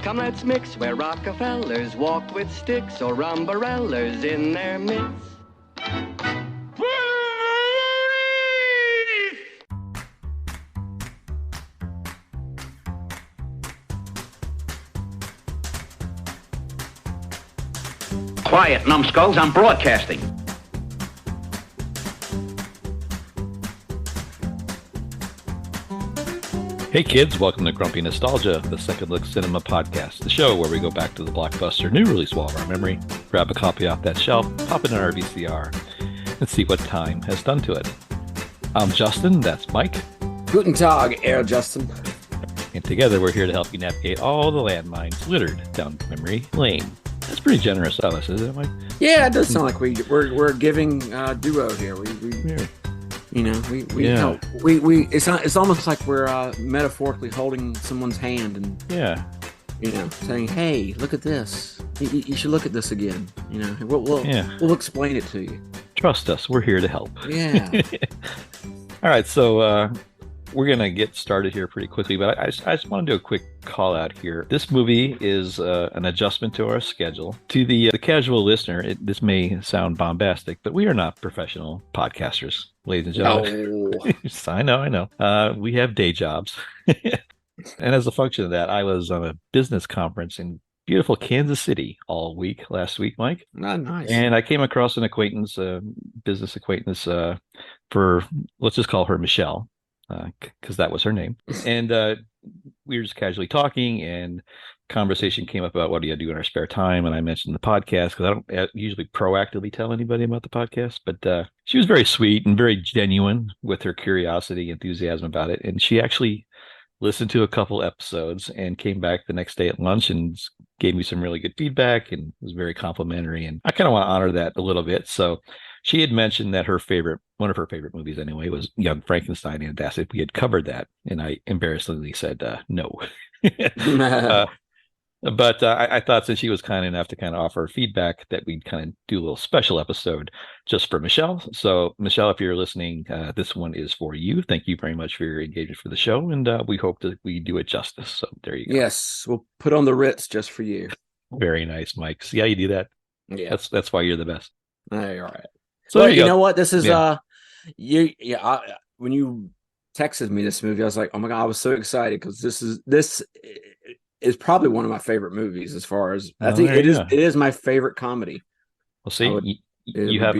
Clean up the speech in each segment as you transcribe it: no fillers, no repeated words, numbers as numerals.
Come, let's mix where Rockefellers walk with sticks or umbrellas in their midst. Quiet, numbskulls, I'm broadcasting. Hey kids, welcome to Grumpy Nostalgia, the Second Look Cinema podcast, the show where we go back to the blockbuster new release wall of our memory, grab a copy off that shelf, pop it in our VCR, and see what time has done to it. I'm Justin, that's Mike. Guten Tag, Herr Justin. And together we're here to help you navigate all the landmines littered down memory lane. That's pretty generous of us, isn't it, Mike? Yeah, it does sound like we're giving duo here. Yeah. You know, we help. It's almost like we're metaphorically holding someone's hand and you know, saying, "Hey, look at this. You should look at this again." You know, we'll explain it to you. Trust us, we're here to help. Yeah. All right, so we're gonna get started here pretty quickly, but I just want to do a quick call out here. This movie is an adjustment to our schedule. To the casual listener, this may sound bombastic, but we are not professional podcasters, ladies and gentlemen. No. I know. We have day jobs. And as a function of that, I was on a business conference in beautiful Kansas City all week last week, Mike. Oh, nice. And I came across an acquaintance, business acquaintance, for, let's just call her Michelle, because that was her name. And we were just casually talking, and conversation came up about what do you do in our spare time. And I mentioned the podcast because I don't usually proactively tell anybody about the podcast, but she was very sweet and very genuine with her curiosity, enthusiasm about it. And she actually listened to a couple episodes and came back the next day at lunch and gave me some really good feedback and was very complimentary. And I kind of want to honor that a little bit. So she had mentioned that one of her favorite movies anyway, was Young Frankenstein, and asked if we had covered that. And I embarrassingly said no. But I thought, since she was kind enough to kind of offer feedback, that we'd kind of do a little special episode just for Michelle. So Michelle, if you're listening, this one is for you. Thank you very much for your engagement for the show. And we hope that we do it justice. So there you go. Yes, we'll put on the Ritz just for you. Very nice, Mike. See how you do that? Yeah. That's why you're the best. All right. So well, you know what? This is when you texted me this movie, I was like, oh my God, I was so excited because this is probably one of my favorite movies. As far as I think it is my favorite comedy. Well, see, you have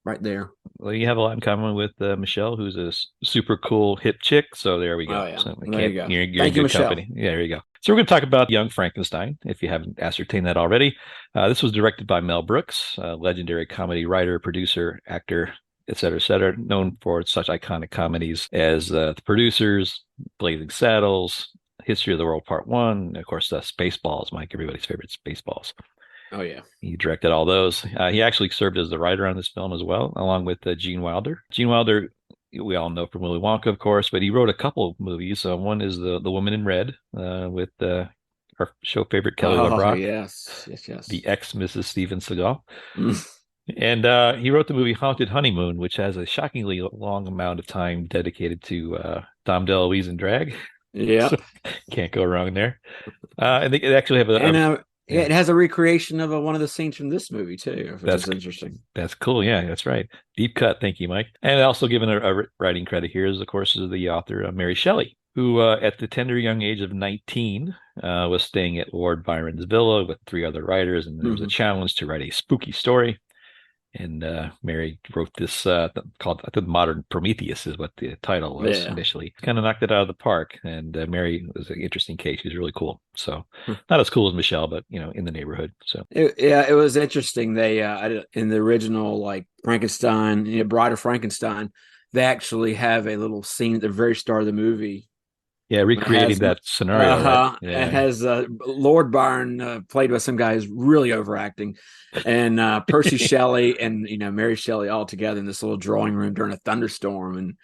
right there. Well, you have a lot in common with Michelle, who's a super cool hip chick. So there we go. Oh, yeah. So there you go. You're Thank you, good company. Yeah, there you go. So we're going to talk about Young Frankenstein, if you haven't ascertained that already. This was directed by Mel Brooks, a legendary comedy writer, producer, actor, et cetera, known for such iconic comedies as The Producers, Blazing Saddles, History of the World Part 1, of course, Spaceballs, Mike, everybody's favorite Spaceballs. Oh, yeah. He directed all those. He actually served as the writer on this film as well, along with Gene Wilder. Gene Wilder, we all know from Willy Wonka, of course, but he wrote a couple of movies. One is The Woman in Red, with our show favorite Kelly LeBrock. Yes. The ex-Mrs. Steven Seagal. And he wrote the movie Haunted Honeymoon, which has a shockingly long amount of time dedicated to Dom DeLuise and drag. Yeah. So, can't go wrong there. I think it actually have it has a recreation of one of the scenes from this movie too. That's interesting. That's cool. Yeah, that's right. Deep cut. Thank you, Mike. And also given a writing credit here is, of course, the author Mary Shelley, who at the tender young age of 19 was staying at Lord Byron's villa with 3 other writers, and there was a challenge to write a spooky story. And Mary wrote this called, I think, Modern Prometheus is what the title was initially. Kind of knocked it out of the park. And Mary was an interesting case. She was really cool. So not as cool as Michelle, but, in the neighborhood. So it was interesting. They in the original, like, Frankenstein, Bride of Frankenstein, they actually have a little scene at the very start of the movie. Yeah, recreating that scenario. Right? Yeah. It has Lord Byron played by some guy who's really overacting, and Percy Shelley and Mary Shelley all together in this little drawing room during a thunderstorm. And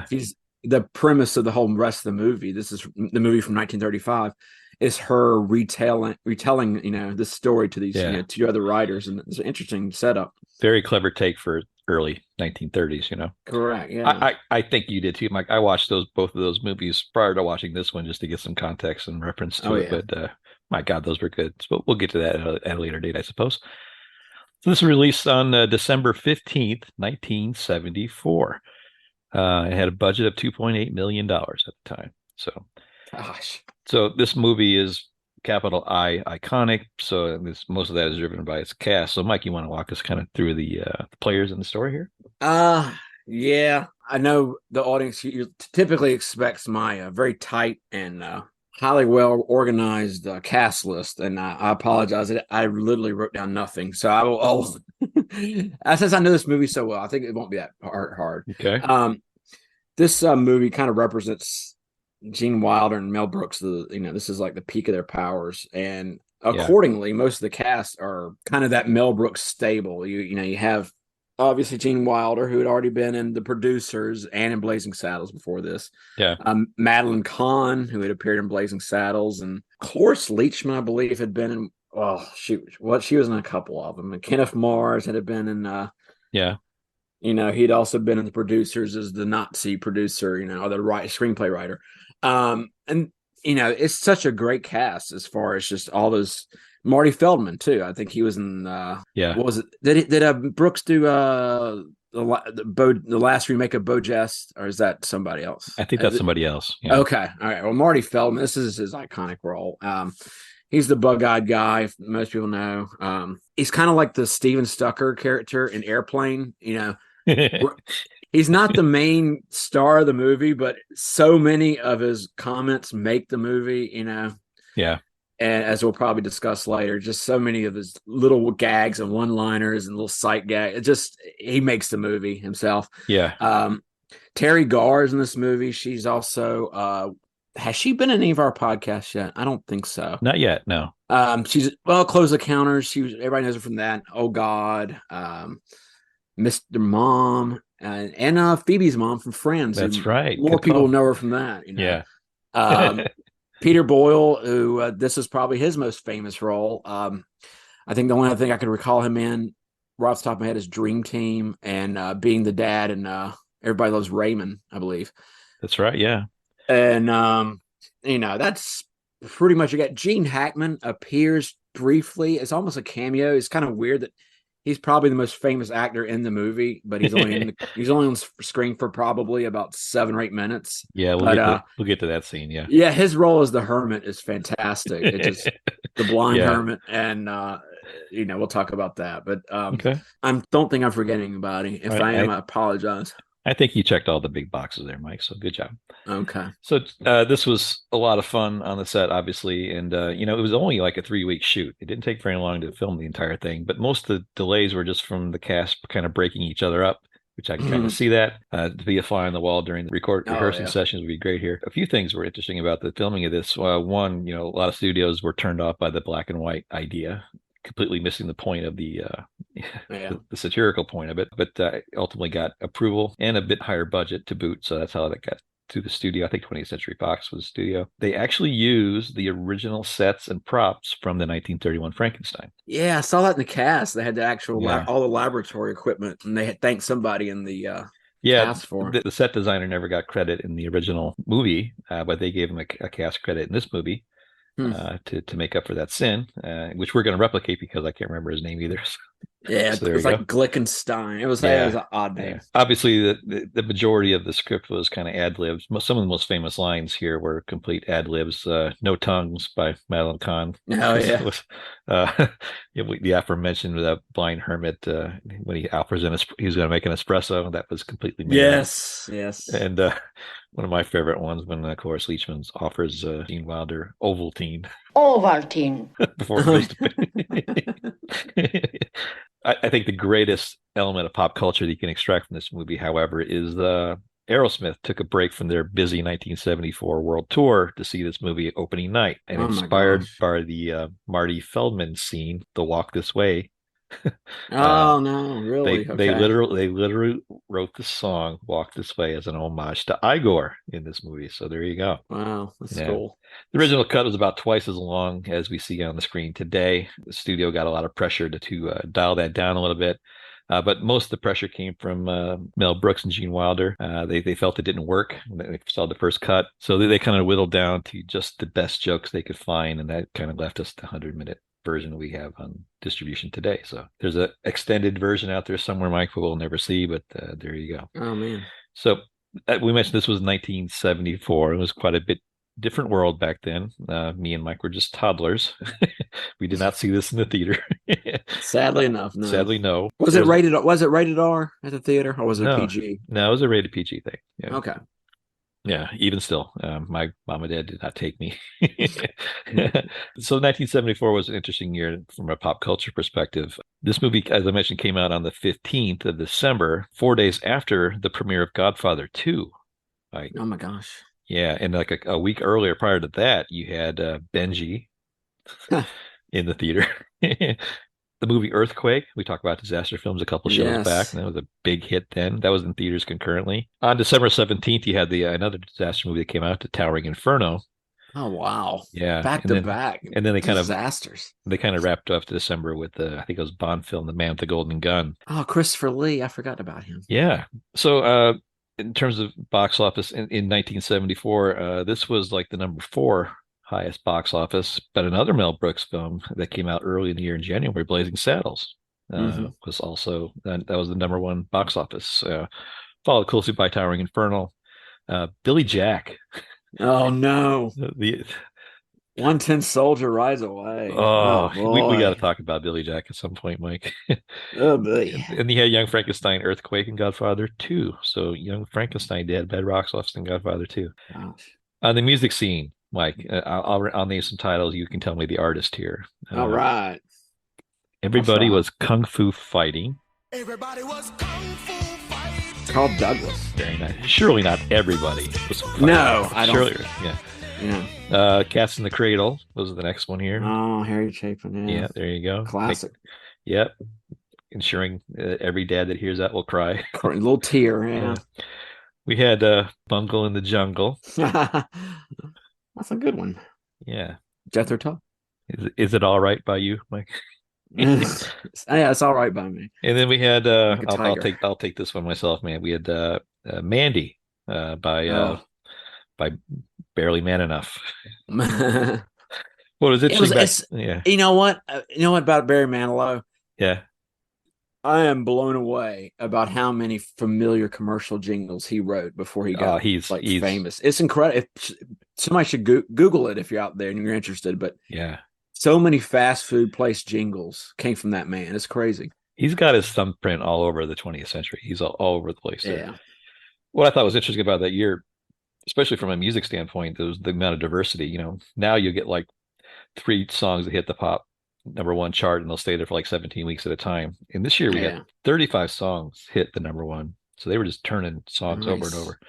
he's the premise of the whole rest of the movie. This is the movie from 1935. Is her retelling this story to these 2 other writers, and it's an interesting setup. Very clever take for early 1930s, Correct. Yeah. I think you did too, Mike. I watched both of those movies prior to watching this one just to get some context and reference to it. But My God, those were good. But we'll get to that at a later date, I suppose. So this was released on December 15th, 1974. It had a budget of $2.8 million at the time. So, Gosh. So this movie is capital I iconic. So most of that is driven by its cast. So Mike, you want to walk us kind of through the players in the story here? Yeah. I know the audience typically expects my very tight and highly well organized cast list, and I apologize. I literally wrote down nothing, so I will. Since I know this movie so well, I think it won't be that hard. Okay. This movie kind of represents Gene Wilder and Mel Brooks. This is like the peak of their powers, and accordingly, most of the cast are kind of that Mel Brooks stable. You have obviously Gene Wilder, who had already been in The Producers and in Blazing Saddles before this. Yeah. Madeline Kahn, who had appeared in Blazing Saddles, and Cloris Leachman, I believe, had been in. She was in a couple of them. And Kenneth Mars had been in. He'd also been in The Producers as the Nazi producer. Or the screenplay writer. It's such a great cast as far as just all those. Marty Feldman too. I think he was in. What was it? Did Brooks do the last remake of BoJack, or is that somebody else? I think that's somebody else. Yeah. Okay, all right. Well, Marty Feldman. This is his iconic role. He's the bug-eyed guy. Most people know. He's kind of like the Steven Stucker character in Airplane. He's not the main star of the movie, but so many of his comments make the movie. Yeah. And as we'll probably discuss later, just so many of his little gags and one-liners and little sight gags. He makes the movie himself. Yeah. Terry Garr is in this movie. She's also has she been in any of our podcasts yet? I don't think so. Not yet. No. She's Close the Counters. Everybody knows her from that. Oh God, Mr. Mom, and Phoebe's mom from Friends. That's right. More people know her from that. Yeah. Peter Boyle, who this is probably his most famous role. I think the only other thing I could recall him in, right off the top of my head, is Dream Team and being the dad and Everybody Loves Raymond, I believe. That's right, yeah. And, that's pretty much it. Gene Hackman appears briefly. It's almost a cameo. It's kind of weird that he's probably the most famous actor in the movie, but he's only on screen for probably about 7 or 8 minutes. Yeah, we'll get to that scene. Yeah, yeah, his role as the hermit is fantastic. It's just the blind hermit, and we'll talk about that. But okay, I don't think I'm forgetting anybody. If I am, I apologize. I think you checked all the big boxes there, Mike. So good job. Okay. So this was a lot of fun on the set, obviously. And, it was only like a 3-week shoot. It didn't take very long to film the entire thing. But most of the delays were just from the cast kind of breaking each other up, which I can kind of see that. To be a fly on the wall during the rehearsing sessions would be great here. A few things were interesting about the filming of this. One, a lot of studios were turned off by the black and white idea, completely missing the point of the satirical point of it, but ultimately got approval and a bit higher budget to boot. So that's how that got to the studio. I think 20th Century Fox was the studio. They actually used the original sets and props from the 1931 Frankenstein. Yeah, I saw that in the cast. They had the actual all the laboratory equipment, and they had thanked somebody in the cast for it. The set designer never got credit in the original movie, but they gave him a cast credit in this movie. To make up for that sin, which we're going to replicate because I can't remember his name either. Yeah, so it was like Glickenstein. It was an odd name. Yeah. Obviously, the majority of the script was kind of ad libs. Some of the most famous lines here were complete ad libs. "No Tongues" by Madeline Kahn. Oh yeah. Was, the aforementioned blind hermit when he offers he was going to make an espresso. That was completely made up. Yes. And one of my favorite ones when Cloris Leachman offers Gene Wilder Ovaltine. Ovaltine. Before I think the greatest element of pop culture that you can extract from this movie, however, is Aerosmith took a break from their busy 1974 world tour to see this movie opening night, and inspired by the Marty Feldman scene, "The Walk This Way." No, really? They literally wrote the song "Walk This Way" as an homage to Igor in this movie. So there you go. Wow, that's cool. The original cut was about twice as long as we see on the screen today. The studio got a lot of pressure to dial that down a little bit. But most of the pressure came from Mel Brooks and Gene Wilder. They felt it didn't work. They saw the first cut, so they kind of whittled down to just the best jokes they could find, and that kind of left us the 100-minute version we have on distribution today. So there's an extended version out there somewhere, Mike, we'll never see, but there you go. Oh man! So we mentioned this was 1974. It was quite a bit different world back then. Me and Mike were just toddlers. We did not see this in the theater. Sadly enough, no. Sadly, no. Was it rated R at the theater, or was it PG? No, it was a rated PG thing. Yeah. Okay. Yeah, even still, my mom and dad did not take me. So 1974 was an interesting year from a pop culture perspective. This movie, as I mentioned, came out on the 15th of December, 4 days after the premiere of Godfather 2. Like, oh my gosh. Yeah, and like a week earlier, prior to that, you had Benji in the theater. The movie Earthquake, we talked about disaster films a couple shows back, and that was a big hit then. That was in theaters concurrently. On December 17th, you had another disaster movie that came out, The Towering Inferno. Oh, wow. Yeah. Back to back. And then they kind of wrapped up December with I think it was Bond film, The Man with the Golden Gun. Oh, Christopher Lee. I forgot about him. Yeah. So in terms of box office in 1974, this was like the number 4 highest box office, but another Mel Brooks film that came out early in the year in January, Blazing Saddles, was also that was the number 1 box office, followed closely by Towering Inferno. Billy Jack. Oh no, the 110 Soldier Rise Away. We got to talk about Billy Jack at some point, Mike. Oh boy. And he had Young Frankenstein, Earthquake, and Godfather 2. So Young Frankenstein did better box office than Godfather 2. Gosh. On the music scene, Mike, I'll name some titles. You can tell me the artist here. All right. Everybody was kung fu fighting. Everybody was kung fu fighting. Carl Douglas. Very nice. Surely not everybody was fighting. No, I don't. Surely, yeah. Cats in the Cradle. Those are the next one here. Oh, Harry Chapin. Yeah, there you go. Classic. Yep. Ensuring every dad that hears that will cry. A little tear. Yeah. We had Bungle in the Jungle. That's a good one. Yeah. Jethro Tull. Is it all right by you, Mike? Yeah, it's all right by me. And then we had I'll take this one myself, man. We had Mandy by Barely Man Enough. What was it? Yeah. You know what? About Barry Manilow? Yeah. I am blown away about how many familiar commercial jingles he wrote before he got he's famous. It's incredible. Somebody should Google it if you're out there and you're interested. But yeah, so many fast food place jingles came from that man. It's crazy. He's got his thumbprint all over the 20th century. He's all over the place. Yeah. What I thought was interesting about that year, especially from a music standpoint, was the amount of diversity. You know, now you get like 3 songs that hit the pop number 1 chart and they'll stay there for like 17 weeks at a time. And this year we had 35 songs hit the number 1. So they were just turning songs over and over.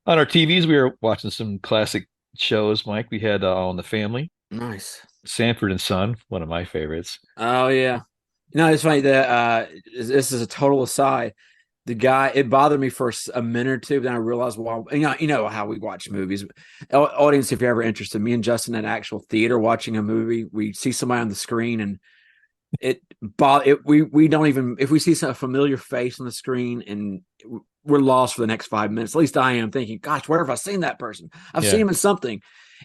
On our TVs, we were watching some classic shows, Mike. We had All in the Family. Nice. Sanford and Son, one of my favorites. Oh, yeah. No, it's funny that this is a total aside. The guy, it bothered me for a minute or two, but then I realized why. You know how we watch movies. Audience, if you're ever interested, me and Justin at actual theater watching a movie, we see somebody on the screen and we don't even, if we see a familiar face on the screen and we're lost for the next 5 minutes. At least I am thinking, gosh, where have I seen that person? I've seen him in something.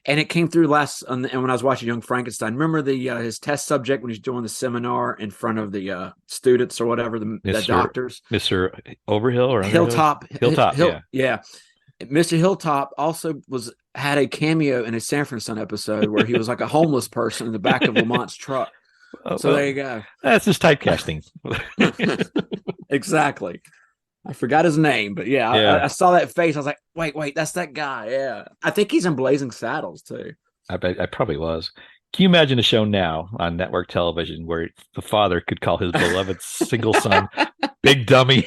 And it came through and when I was watching Young Frankenstein, remember his test subject when he's doing the seminar in front of the students or whatever, the doctors? Mr. Overhill or Hilltop. Yeah. Mr. Hilltop also had a cameo in a Sanford and Son episode where he was like a homeless person in the back of Lamont's truck. So there you go. That's just typecasting. Exactly. I forgot his name, but I saw that face. I was like, wait, that's that guy. Yeah. I think he's in Blazing Saddles too. I probably was. Can you imagine a show now on network television where the father could call his beloved single son Big Dummy?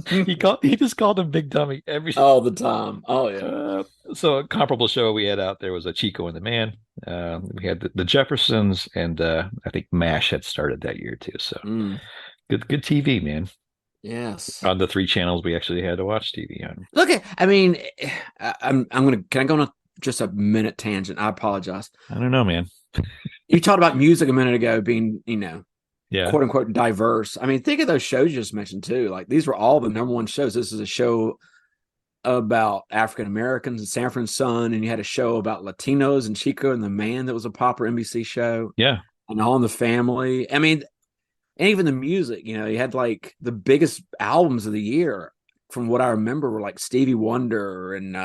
He just called him Big Dummy all the time. Oh yeah. So a comparable show we had out there was a Chico and the Man. We had the Jeffersons, and I think MASH had started that year too. So good TV, man. Yes. On the 3 channels we actually had to watch TV on. Look, can I go on just a minute tangent? I apologize. I don't know, man. You talked about music a minute ago being, Yeah. quote unquote diverse. I mean, think of those shows you just mentioned too. Like these were all the number one shows. This is a show about African Americans and Sanford and Son, and you had a show about Latinos and Chico and the Man that was a popular NBC show. Yeah. And All in the Family. I mean, and even the music, you had like the biggest albums of the year from what I remember were like Stevie Wonder and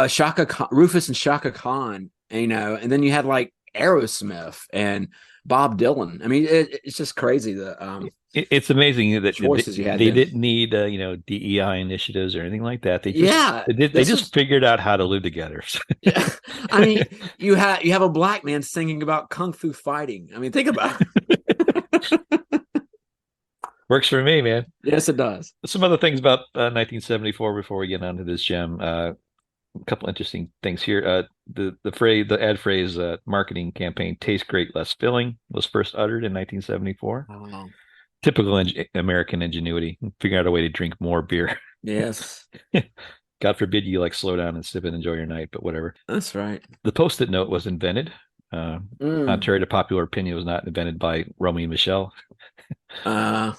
Shaka Khan, Rufus and Shaka Khan, and then you had like Aerosmith and Bob Dylan. I mean, it's just crazy it's amazing that choices you had. They didn't need DEI initiatives or anything like that. They just figured out how to live together. Yeah. I mean, you have a black man singing about kung fu fighting. I mean, think about it. Works for me, man. Yes, it does. Some other things about 1974 before we get onto this gem. A couple interesting things here. The ad phrase marketing campaign "Tastes great, less filling" was first uttered in 1974. Oh. Typical American ingenuity, figuring out a way to drink more beer. Yes. God forbid you like slow down and sip and enjoy your night, but whatever. That's right. The Post-it note was invented. Contrary to popular opinion, it was not invented by Romy and Michelle. It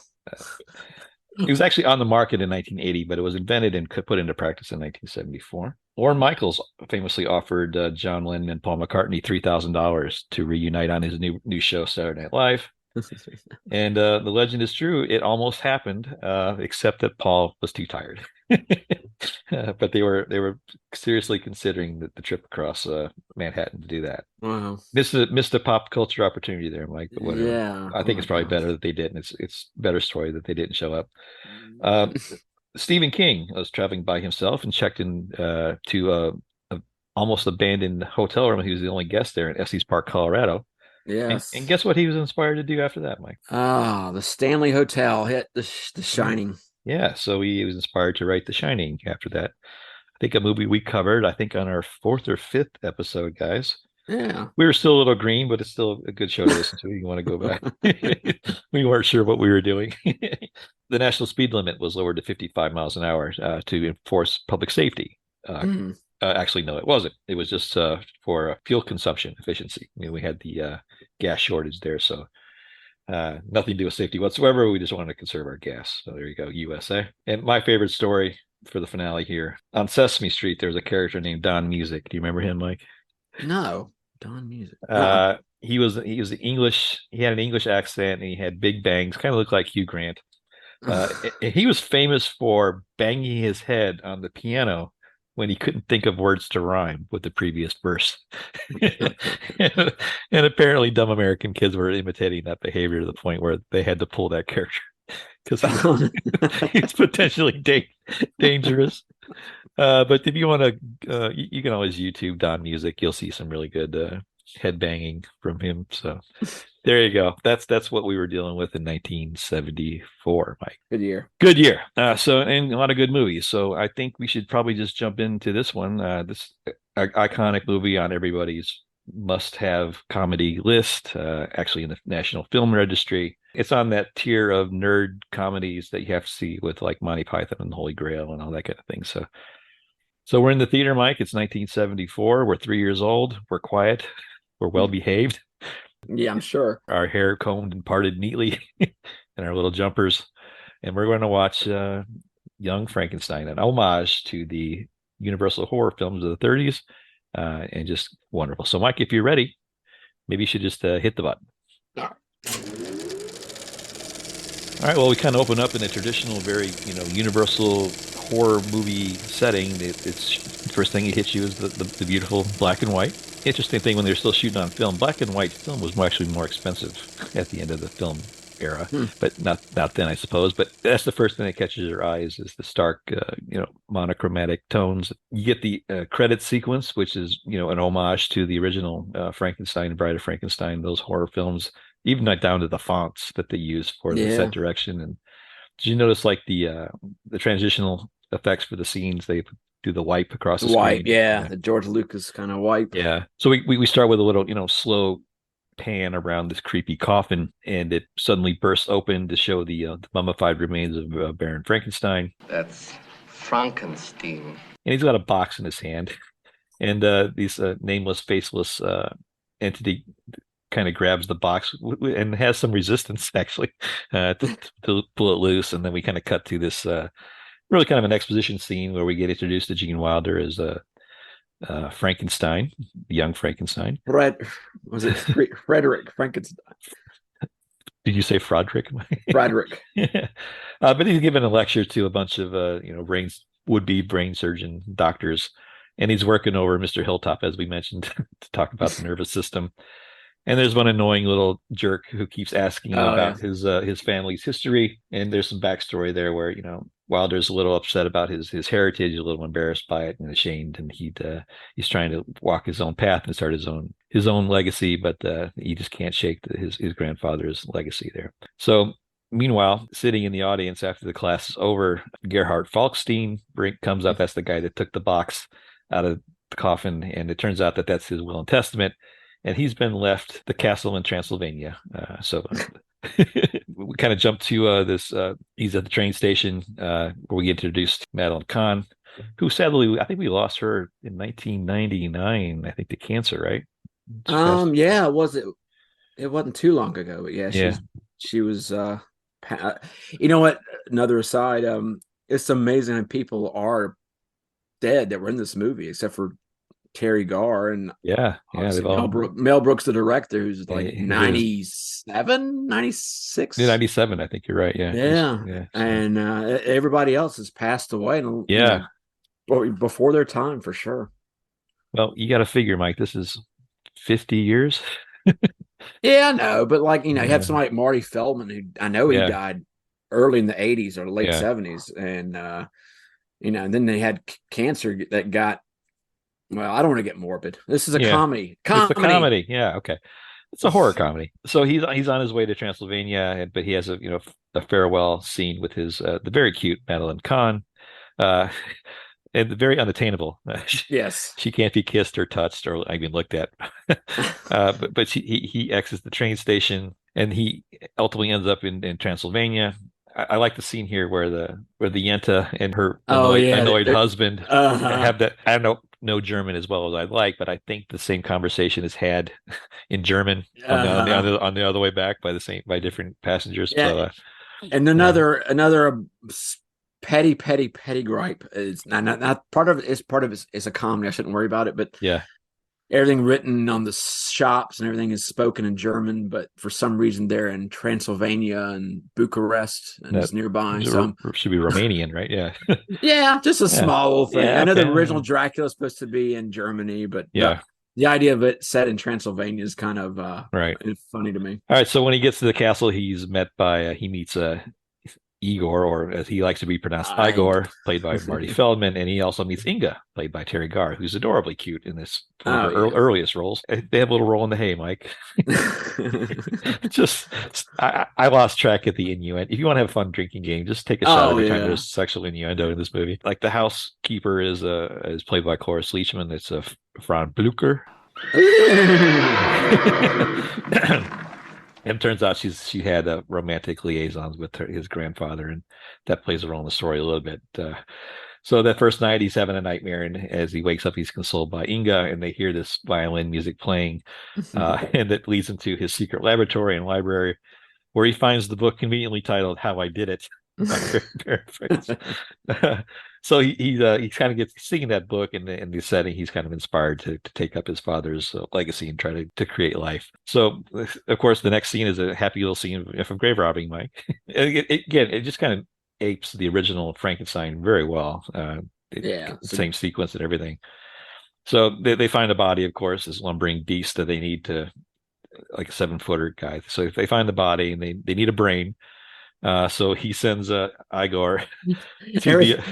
was actually on the market in 1980, but it was invented and put into practice in 1974. Lorne Michaels famously offered John Lennon and Paul McCartney $3,000 to reunite on his new show, Saturday Night Live. And the legend is true. It almost happened, except that Paul was too tired. But they were seriously considering the trip across Manhattan to do that. Wow. Missed a pop culture opportunity there, Mike. But whatever. Yeah. I think it's probably better that they didn't. It's a better story that they didn't show up. Stephen King was traveling by himself and checked in to a almost abandoned hotel room. He was the only guest there in Estes Park, Colorado. Yes. And guess what he was inspired to do after that, Mike? The Stanley Hotel hit the Shining. Yeah, so he was inspired to write The Shining after that. I think a movie we covered, I think on our 4th or 5th episode, guys. Yeah. We were still a little green, but it's still a good show to listen to. You want to go back. We weren't sure what we were doing. The national speed limit was lowered to 55 miles an hour to enforce public safety. Actually, no, it wasn't. It was just for fuel consumption efficiency. I mean, we had the gas shortage there, so nothing to do with safety whatsoever. We just wanted to conserve our gas. So there you go, USA. And my favorite story for the finale here. On Sesame Street, there's a character named Don Music. Do you remember him, Mike? No, Don Music. He was English. He had an English accent, and he had big bangs. Kind of looked like Hugh Grant. He was famous for banging his head on the piano when he couldn't think of words to rhyme with the previous verse. And apparently dumb American kids were imitating that behavior to the point where they had to pull that character because he's potentially dangerous. But if you want to, you can always YouTube Don Music. You'll see some really good head banging from him. So there you go. That's what we were dealing with in 1974, Mike. Good year. So and a lot of good movies. So I think we should probably just jump into this one. This iconic movie on everybody's must-have comedy list. Actually, in the National Film Registry, it's on that tier of nerd comedies that you have to see with like Monty Python and the Holy Grail and all that kind of thing. So we're in the theater, Mike. It's 1974. We're 3 years old. We're quiet. We're well behaved. Yeah, I'm sure. Our hair combed and parted neatly and our little jumpers. And we're going to watch Young Frankenstein, an homage to the Universal horror films of the 30s. And just wonderful. So, Mike, if you're ready, maybe you should just hit the button. All right. Well, we kind of open up in a traditional, very, Universal horror movie setting. It's the first thing that hits you is the beautiful black and white. Interesting thing, when they were still shooting on film, black and white film was actually more expensive at the end of the film era, but not then, I suppose. But that's the first thing that catches your eyes is the stark, monochromatic tones. You get the credit sequence, which is, an homage to the original Frankenstein, Bride of Frankenstein, those horror films, even not down to the fonts that they use for the set direction. And did you notice like the transitional effects for the scenes? They do the wipe across the screen. Yeah, the George Lucas kind of wipe. Yeah. So we start with a little, slow pan around this creepy coffin, and it suddenly bursts open to show the mummified remains of Baron Frankenstein. That's Frankenstein. And he's got a box in his hand, and these nameless, faceless entity kind of grabs the box and has some resistance actually to pull it loose. And then we kind of cut to this really kind of an exposition scene where we get introduced to Gene Wilder as Frankenstein, young Frankenstein. Frederick Frankenstein? Did you say Frederick? Frederick. Yeah. But he's given a lecture to a bunch of would-be brain surgeon doctors, and he's working over Mr. Hilltop, as we mentioned, to talk about the nervous system. And there's one annoying little jerk who keeps asking about his family's history, and there's some backstory there where Wilder's a little upset about his heritage, a little embarrassed by it and ashamed, and he's trying to walk his own path and start his own legacy, but he just can't shake his grandfather's legacy there. So meanwhile, sitting in the audience after the class is over, Gerhard Falkstein comes up. That's the guy that took the box out of the coffin, and it turns out that that's his will and testament. And he's been left the castle in Transylvania. So we kind of jump to this. He's at the train station where we get introduced to Madeline Kahn, who sadly, I think we lost her in 1999, I think, to cancer, right? Yeah, it wasn't too long ago, but yeah, she was, you know what? Another aside, it's amazing how people are dead that were in this movie, except for Terry Garr and Mel Brooks, the director, who's like 97, 96. 97, I think you're right. Yeah. So. And everybody else has passed away. And, before their time, for sure. Well, you got to figure, Mike, this is 50 years. Yeah, I know. But you have somebody like Marty Feldman, who I know he died early in the 80s or late 70s. And, and then they had cancer that got, well, I don't want to get morbid. This is a comedy. It's a comedy. Yeah, okay. It's a horror comedy. So he's on his way to Transylvania, but he has a farewell scene with his the very cute Madeline Kahn, and very unattainable. Yes, she can't be kissed or touched or even looked at. but he exits the train station, and he ultimately ends up in Transylvania. I like the scene here where the Yenta and her annoyed husband have that. I don't know German as well as I'd like, but I think the same conversation is had in German on the other way back by different passengers. Yeah. So, and another petty gripe is not part of it is a comedy. I shouldn't worry about it, but everything written on the shops and everything is spoken in German, but for some reason they're in Transylvania and Bucharest and it's nearby. So should be Romanian, right? Yeah. Yeah, just a small little thing. I know the original Dracula is supposed to be in Germany, but the idea of it set in Transylvania is kind of funny to me. All right, so when he gets to the castle, he's met by he meets Igor, or as he likes to be pronounced, Igor, played by Marty Feldman, and he also meets Inga, played by Terry Garr, who's adorably cute in this earliest roles. They have a little role in the hay, Mike. I lost track at the innuendo. If you want to have a fun drinking game, just take a shot every time there's sexual innuendo in this movie. Like the housekeeper is played by Cloris Leachman. It's Fran Blücher. And it turns out she had romantic liaisons with his grandfather, and that plays a role in the story a little bit. So that first night, he's having a nightmare, and as he wakes up, he's consoled by Inga, and they hear this violin music playing, and that leads him to his secret laboratory and library, where he finds the book conveniently titled "How I Did It." So he kind of gets seeing that book in the setting. He's kind of inspired to take up his father's legacy and try to create life. So of course the next scene is a happy little scene of grave robbing, Mike. It just kind of apes the original Frankenstein very well. Same sequence and everything. So they find a body, of course, this lumbering beast that they need to, like a 7-footer guy. So if they find the body and they need a brain. So he sends Igor to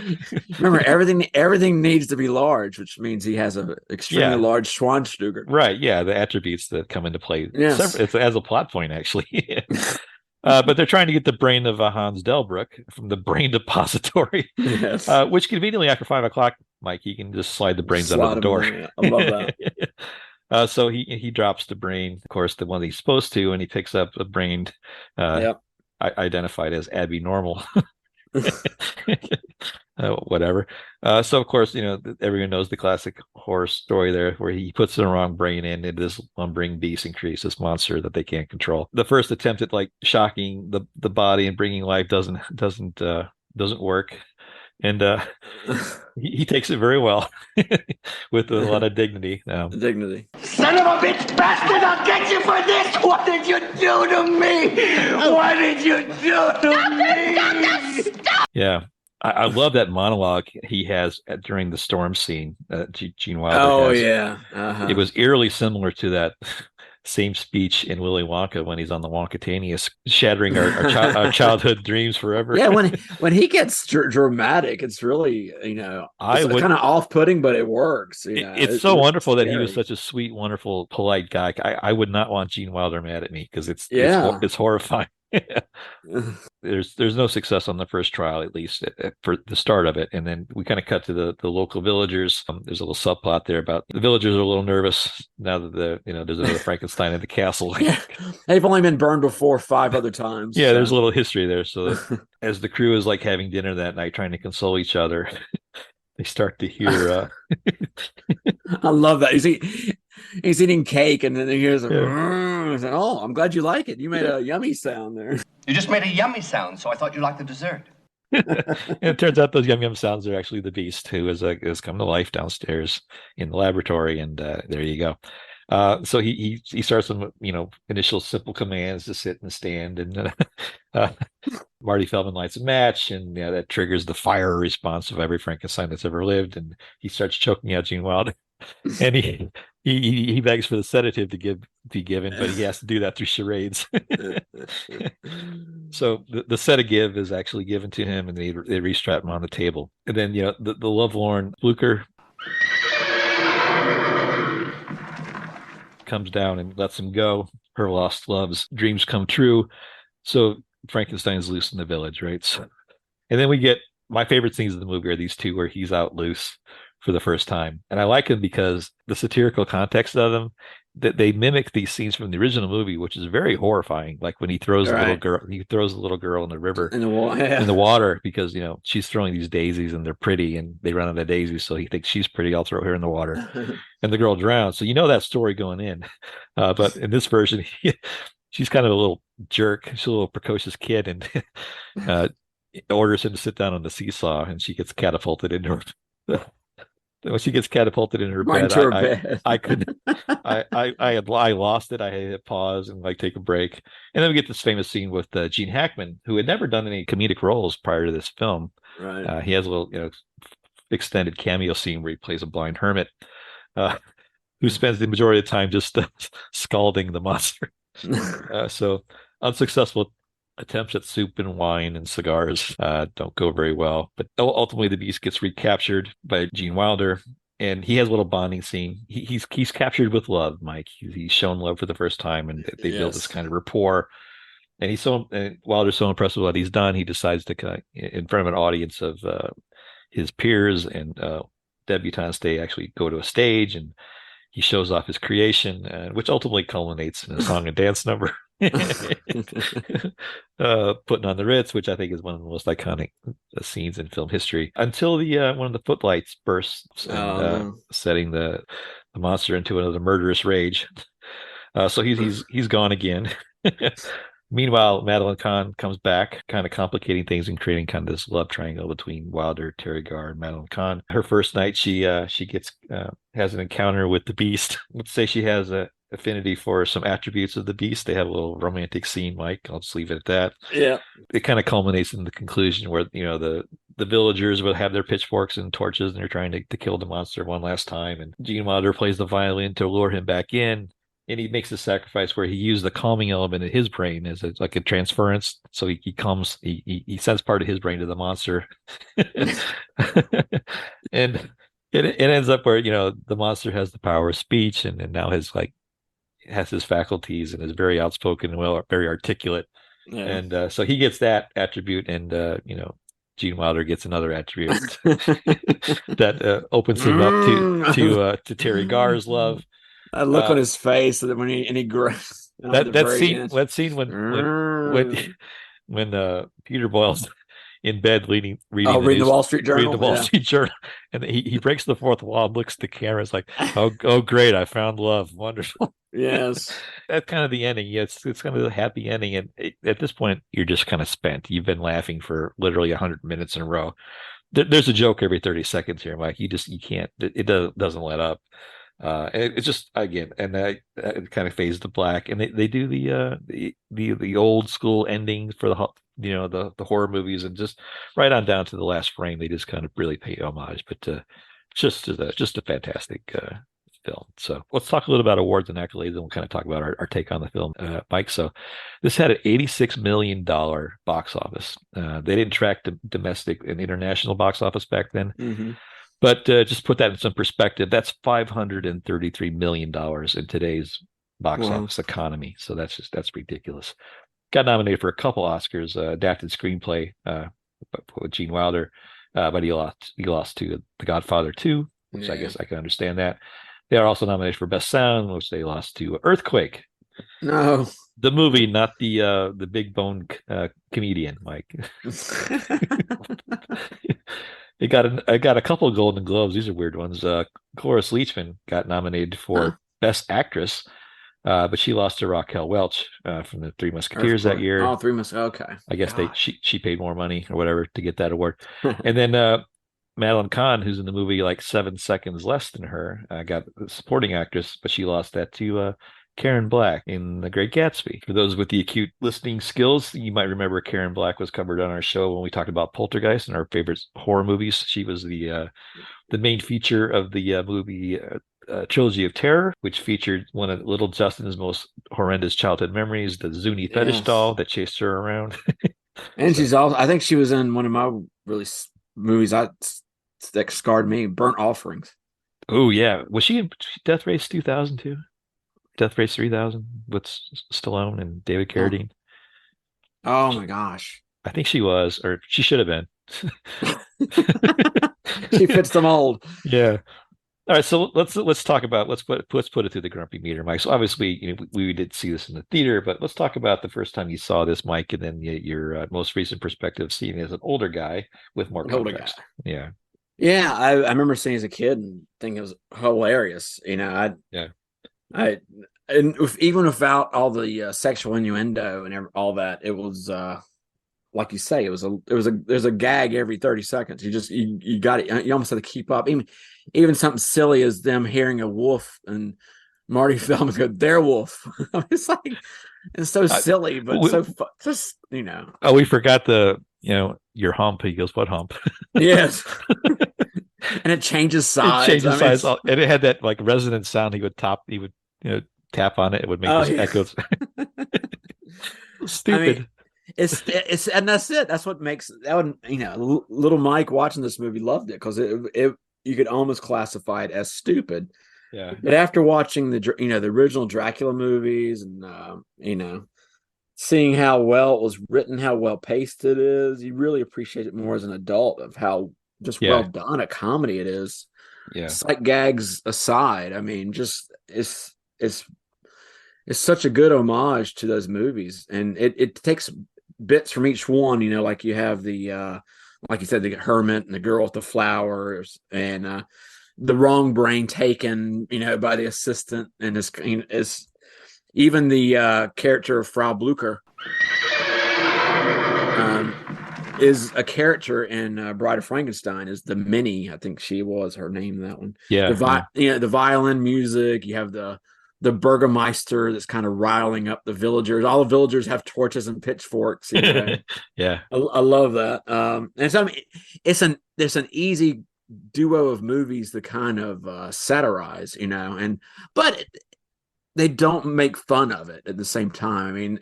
remember, everything needs to be large, which means he has an extremely large Schwanstugger. Right, yeah, the attributes that come into play. Yes. It's as a plot point, actually. But they're trying to get the brain of Hans Delbruck from the brain depository, which conveniently after 5 o'clock, Mike, he can just slide the brains out of the door. I love that. So he drops the brain, of course, the one he's supposed to, and he picks up a brain. Identified as Abby Normal. whatever. So of course, everyone knows the classic horror story there, where he puts the wrong brain into this lumbering beast and creates this monster that they can't control. The first attempt at like shocking the body and bringing life doesn't work, and he takes it very well with a lot of dignity. Dignity. Son of a bitch bastard, I'll get you for this! What did you do to me? What did you do to me? Yeah. I love that monologue he has during the storm scene. Gene Wilder has. Yeah. Uh-huh. It was eerily similar to that same speech in Willy Wonka when he's on the Wonkataneous, shattering our childhood dreams forever. Yeah, when he gets dramatic, it's really kind of off-putting, but it works. It's so wonderful that he was such a sweet, wonderful, polite guy. I would not want Gene Wilder mad at me because it's horrifying. There's no success on the first trial, at least for the start of it, and then we kind of cut to the local villagers. There's a little subplot there about the villagers are a little nervous now that there's another Frankenstein in the castle. Yeah. They've only been burned before 5 other times. Yeah, so. There's a little history there. So as the crew is like having dinner that night, trying to console each other, they start to hear. I love that. He's eating cake, and then he hears "Oh, I'm glad you like it. You made a yummy sound there." You just made a yummy sound, so I thought you liked the dessert. And it turns out those yum sounds are actually the beast who has come to life downstairs in the laboratory, and there you go. So he starts some initial simple commands to sit and stand, and Marty Feldman lights a match, and that triggers the fire response of every Frankenstein that's ever lived, and he starts choking out Gene Wilder, and he begs for the sedative to be given, but he has to do that through charades. So the sedative is actually given to him, and they restrap him on the table, and then the lovelorn Blucher comes down and lets him go. Her lost love's dreams come true. So Frankenstein's loose in the village, right? So, and then we get my favorite scenes of the movie are these two where he's out loose for the first time. And I like him because the satirical context of them, that they mimic these scenes from the original movie, which is very horrifying. Like when he throws the little girl in the river, in the water, because she's throwing these daisies and they're pretty, and they run out of daisies, so he thinks she's pretty. I'll throw her in the water, and the girl drowns. So that story going in, but in this version, she's kind of a little jerk. She's a little precocious kid, and orders him to sit down on the seesaw, and she gets catapulted into her. When she gets catapulted in her bed, I couldn't. I lost it. I had to pause and take a break, and then we get this famous scene with Gene Hackman, who had never done any comedic roles prior to this film. Right. He has a little extended cameo scene where he plays a blind hermit, who spends the majority of the time just scalding the monster. So unsuccessful attempts at soup and wine and cigars don't go very well, but ultimately the beast gets recaptured by Gene Wilder, and he has a little bonding scene. He's captured with love, Mike. He's shown love for the first time, and they build this kind of rapport. And Wilder's so impressed with what he's done, he decides to in front of an audience of his peers and debutantes, they actually go to a stage, and he shows off his creation, which ultimately culminates in a song and dance number. Putting on the Ritz, which I think is one of the most iconic scenes in film history, until one of the footlights bursts, setting the monster into another murderous rage. So he's gone again. Meanwhile, Madeline Kahn comes back, kind of complicating things and creating kind of this love triangle between Wilder, Terry Garr, and Madeline Kahn. Her first night, she gets has an encounter with the Beast. Let's say she has a affinity for some attributes of the Beast. They have a little romantic scene, Mike. I'll just leave it at that. Yeah. It kind of culminates in the conclusion where the villagers will have their pitchforks and torches, and they're trying to kill the monster one last time. And Gene Wilder plays the violin to lure him back in. And he makes a sacrifice where he used the calming element in his brain as a transference. So he sends part of his brain to the monster. And it ends up where, the monster has the power of speech and now has his faculties and is very outspoken and very articulate. Yeah. And so he gets that attribute, and Gene Wilder gets another attribute that opens him up to Terry Garr's love. I look on his face when he grabs that scene when Peter Boyle's in bed reading reading the Wall Street Journal. Reading the Wall Street Journal. And he breaks the fourth wall and looks at the camera. It's like, oh, great. I found love. Wonderful. Yes. That's kind of the ending. Yeah, it's kind of the happy ending. And at this point, you're just kind of spent. You've been laughing for literally 100 minutes in a row. There's a joke every 30 seconds here, Mike. You can't, it doesn't let up. It's just, again, and it kind of fades to black, and they do the old school ending for the horror movies, and just right on down to the last frame, they just kind of really pay homage. But just a fantastic film. So let's talk a little about awards and accolades, and we'll kind of talk about our take on the film, Mike. So this had an $86 million box office. They didn't track the domestic and international box office back then. Mm-hmm. But just put that in some perspective, that's $533 million in today's box office economy. So that's ridiculous. Got nominated for a couple Oscars, adapted screenplay with Gene Wilder, but he lost to The Godfather 2, which I guess I can understand that. They are also nominated for Best Sound, which they lost to Earthquake. No, the movie, not the big bone comedian, Mike. I got a couple of Golden Globes. These are weird ones. Cloris Leachman got nominated for Best Actress, but she lost to Raquel Welch from the Three Musketeers that year. Oh, Three Musketeers. Okay. I guess she paid more money or whatever to get that award. And then Madeline Kahn, who's in the movie like 7 seconds less than her, got the supporting actress, but she lost that to Karen Black in The Great Gatsby. For those with the acute listening skills, you might remember Karen Black was covered on our show when we talked about Poltergeist and our favorite horror movies. She was the main feature of the movie Trilogy of Terror, which featured one of Little Justin's most horrendous childhood memories, the Zuni fetish doll that chased her around. And she's also, I think she was in one of my really movies that scarred me, Burnt Offerings. Oh, yeah. Was she in Death Race 2002? Death Race 3000 with Stallone and David Carradine. Oh my gosh. I think she was, or she should have been. She fits the mold. Yeah. All right, so let's talk about let's put it through the grumpy meter, Mike. So obviously, we did see this in the theater, but let's talk about the first time you saw this, Mike, and then your most recent perspective, seeing it as an older guy with more context. Yeah. Yeah, I remember seeing it as a kid and thinking it was hilarious. And even without all the sexual innuendo and all that, it was like you say, there's a gag every 30 seconds. You got it. You almost have to keep up. Even something silly as them hearing a wolf and Marty Feldman go, "Their wolf." It's like, it's so silly, but just Oh, we forgot your hump. He goes, "What hump?" Yes. And it changes size. And it had that like resonant sound. He would tap on it. It would make those echoes. Stupid. It's and that's it. That's what makes that one. Little Mike watching this movie loved it because it you could almost classify it as stupid. Yeah. But after watching the original Dracula movies and seeing how well it was written, how well paced it is, you really appreciate it more as an adult of how just well done a comedy it is. Yeah. Sight gags aside, I mean, just it's such a good homage to those movies, and it takes bits from each one. Like you have the like you said, the hermit and the girl with the flowers, and the wrong brain taken, by the assistant, and it's even the character of Frau Blucher. Is a character in Bride of Frankenstein, is the Minnie, I think she was her name, that one. Yeah. The violin music, you have the Burgermeister that's kind of riling up the villagers. All the villagers have torches and pitchforks. Yeah. I love that. And so there's an easy duo of movies to kind of satirize, but they don't make fun of it at the same time. I mean,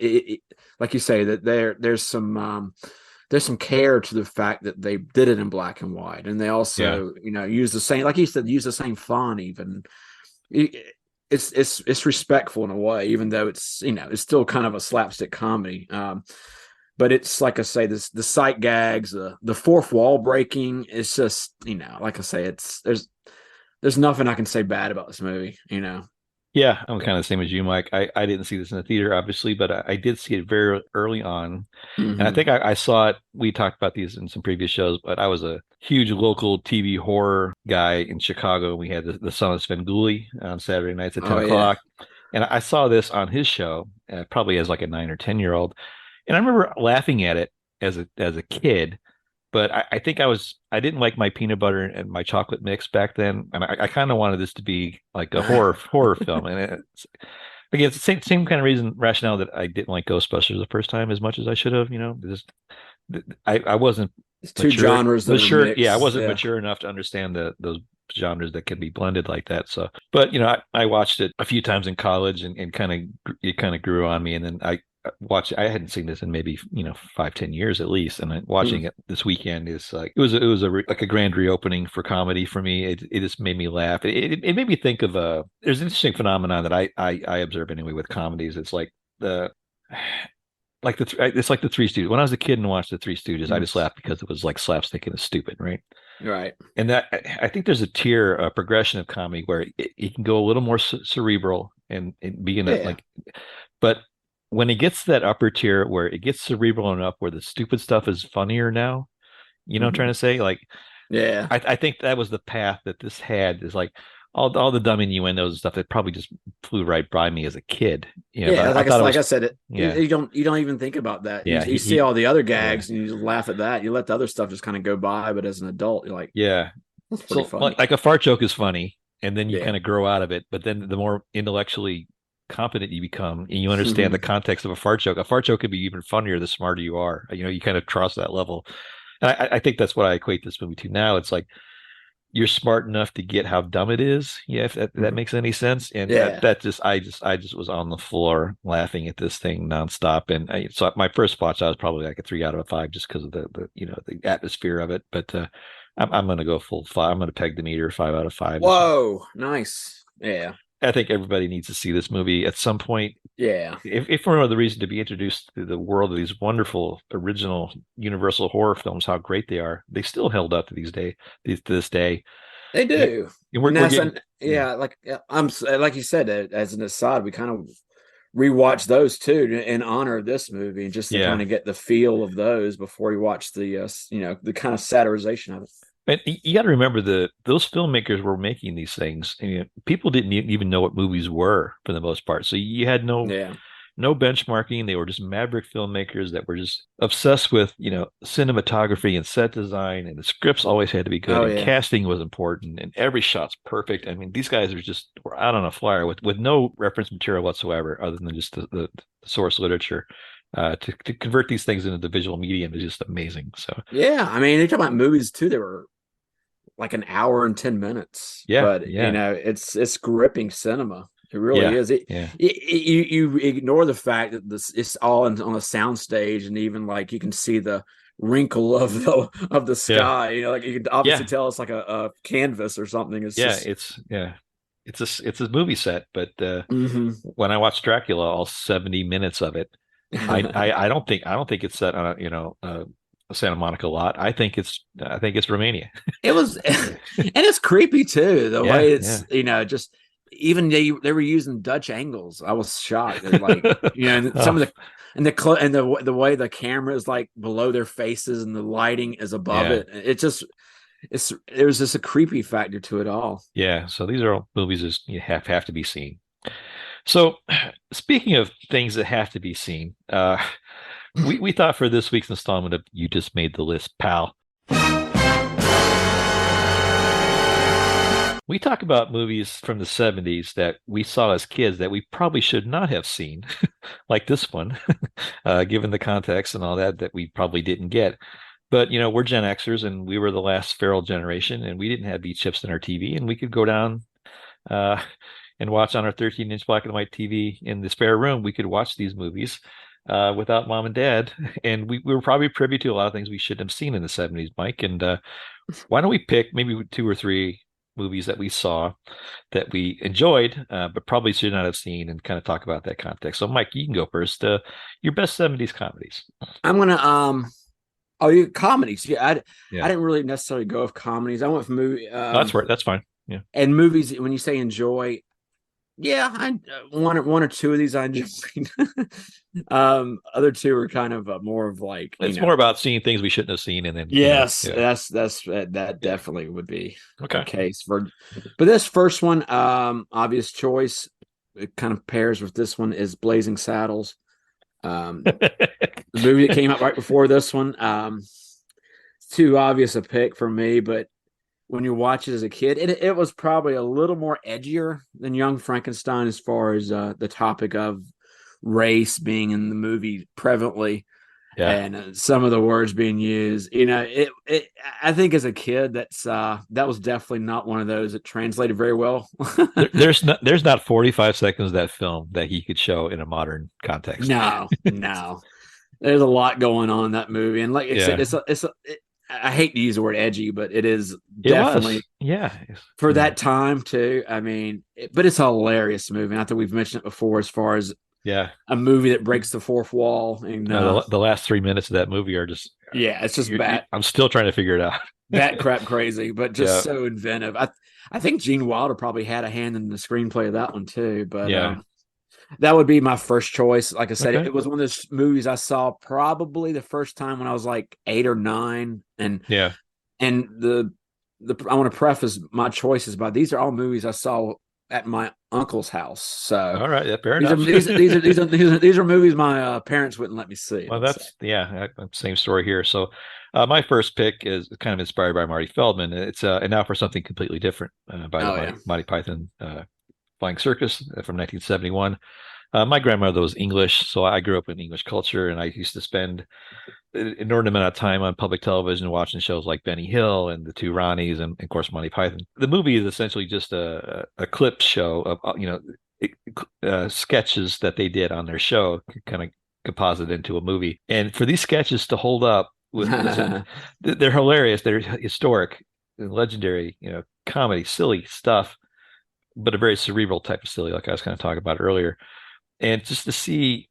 like you say, that there's some care to the fact that they did it in black and white, and they also use the same, like you said, use the same font. Even it's respectful in a way, even though it's it's still kind of a slapstick comedy. But it's like I say, the sight gags, the fourth wall breaking. It's just like I say, there's nothing I can say bad about this movie. Yeah, I'm kind of the same as you, Mike. I didn't see this in the theater, obviously, but I did see it very early on. And I Hmm. think I saw it. We talked about these in some previous shows, but I was a huge local TV horror guy in Chicago. We had the Son of Svengoolie on Saturday nights at 10 Oh yeah. o'clock. And I saw this on his show, probably as like a 9 or 10 year old. And I remember laughing at it as a kid, but I think I didn't like my peanut butter and my chocolate mix back then, and I kind of wanted this to be like a horror film. And again, it's the same kind of rationale that I didn't like Ghostbusters the first time as much as I should have. Just I wasn't It's two mature genres that are mature. Yeah, I mixed. wasn't Yeah. mature enough to understand those genres that can be blended like that. So, but I watched it a few times in college, and it kind of grew on me, and then I hadn't seen this in maybe 5-10 years at least, and watching Mm. it this weekend is like like a grand reopening for comedy for me. It just made me laugh. It made me think of there's an interesting phenomenon that I observe anyway with comedies. It's like the it's like the Three Stooges. When I was a kid and watched the Three Stooges, I Mm. just laughed because it was like slapstick and stupid, right? Right. And that I think there's a progression of comedy where it can go a little more cerebral and be in a Yeah. like, but when it gets to that upper tier where it gets cerebral enough where the stupid stuff is funnier now, what I'm trying Hmm. to say? Like, Yeah. I think that was the path that this had is like all the dumb innuendos and stuff that probably just flew right by me as a kid. Yeah, But I thought it like was, I said, yeah, you don't even think about that. yeah, You see all the other yeah, gags and you just laugh at that. You let the other stuff just kind of go by, but as an adult, you're like, yeah. that's pretty So funny. like a fart joke is funny, and then you Yeah. kind of grow out of it. But then the more intellectually competent you become, and you understand the context of a fart joke could be even funnier the smarter you are. You kind of cross that level. And I think that's what I equate this movie to now. It's like you're smart enough to get how dumb it is. Yeah, if that makes any sense. And Yeah. I just was on the floor laughing at this thing nonstop. And so my first watch, I was probably like a 3 out of 5 just because of the atmosphere of it. But I'm going to go full 5. I'm going to peg the meter 5 out of 5. Whoa. Nice. Yeah. I think everybody needs to see this movie at some point. Yeah. If for no other reason to be introduced to the world of these wonderful original Universal horror films, how great they are. They still held up to this day. They And, do. and And we're that's getting, an, yeah, like like you said, as an aside, we kind of rewatch those too in honor of this movie and just to yeah. kind of get the feel of those before we watch the the kind of satirization of it. And you got to remember those filmmakers were making these things, and people didn't even know what movies were for the most part. So you had Yeah. no benchmarking. They were just maverick filmmakers that were just obsessed with, cinematography and set design, and the scripts always had to be good, Oh and yeah. casting was important, and every shot's perfect. I mean, these guys were out on a flyer with no reference material whatsoever, other than just the source literature. To convert these things into the visual medium is just amazing. So Yeah. I mean, you're talking about movies too. They were like an hour and 10 minutes, yeah, but yeah, it's gripping cinema. It really yeah, is. yeah, You ignore the fact that this it's all on a sound stage, and even like you can see the wrinkle of the yeah, sky. Like you can obviously yeah, tell it's like a canvas or something. It's yeah. just It's a movie set, but hmm when I watched Dracula, all 70 minutes of it, I don't think it's set on a Santa Monica lot. I think it's Romania. it was, and it's creepy too. The Yeah, way yeah. it's just even they were using Dutch angles. I was shocked. They're like and some Oh, of the the way the camera is like below their faces and the lighting is above yeah, it. It just there's just a creepy factor to it all. yeah. So these are all movies that you have to be seen. So speaking of things that have to be seen, we thought for this week's installment of You Just Made the List, pal. We talk about movies from the 70s that we saw as kids that we probably should not have seen, like this one, given the context and all that we probably didn't get. But, we're Gen Xers and we were the last feral generation and we didn't have beat chips in our TV and we could go down uh, and watch on our 13-inch black and white TV in the spare room. We could watch these movies without mom and dad. And we were probably privy to a lot of things we shouldn't have seen in the 70s, Mike. And why don't we pick maybe 2 or 3 movies that we saw that we enjoyed, but probably should not have seen and kind of talk about that context. So, Mike, you can go first. Your best 70s comedies. I'm gonna oh, you comedies. Yeah, I Yeah. didn't really necessarily go with comedies. I went for movie Oh, that's right. That's fine. Yeah. and movies. When you say enjoy, Yeah, I one or two of these I enjoyed. Other two are kind of more of like It's more about seeing things we shouldn't have seen, and then yes, yeah. that definitely would be Okay. the case for. But this first one, obvious choice. It kind of pairs with this one is Blazing Saddles. The movie that came out right before this one. Too obvious a pick for me, but when you watch it as a kid, it was probably a little more edgier than Young Frankenstein as far as the topic of race being in the movie prevalently, and some of the words being used. I think as a kid, that was definitely not one of those that translated very well. there's not 45 seconds of that film that he could show in a modern context. No. There's a lot going on in that movie, and like I said, I hate to use the word edgy, but it is definitely for that time too. I mean, but it's a hilarious movie. I think we've mentioned it before as far as a movie that breaks the fourth wall. And the last 3 minutes of that movie are just it's just bad. I'm still trying to figure it out. Bat crap crazy, but just so inventive. I think Gene Wilder probably had a hand in the screenplay of that one too. But that would be my first choice. Like I said, it was one of those movies I saw probably the first time when I was like 8 or 9. And the I want to preface my choices by these are all movies I saw at my uncle's house. So all right, fair enough. These are movies my parents wouldn't let me see. Well, that's same story here. So my first pick is kind of inspired by Marty Feldman. It's and now for something completely different by Monty Python Flying Circus from 1971. My grandmother was English, so I grew up in English culture, and I used to spend an inordinate amount of time on public television watching shows like Benny Hill and the Two Ronnies, and of course Monty Python. The movie is essentially just a clip show of sketches that they did on their show, kind of composited into a movie. And for these sketches to hold up, they're hilarious, they're historic, legendary, comedy, silly stuff, but a very cerebral type of silly, like I was kind of talking about earlier. And just to see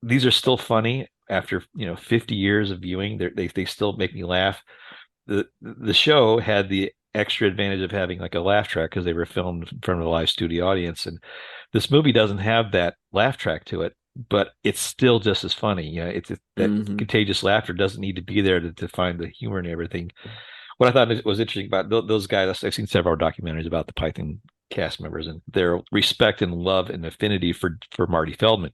these are still funny after 50 years of viewing, they still make me laugh. The show had the extra advantage of having like a laugh track because they were filmed in front of a live studio audience, and this movie doesn't have that laugh track to it, but it's still just as funny. It's that contagious laughter doesn't need to be there to find the humor and everything. What I thought was interesting about those guys, I've seen several documentaries about the Python cast members and their respect and love and affinity for Marty Feldman,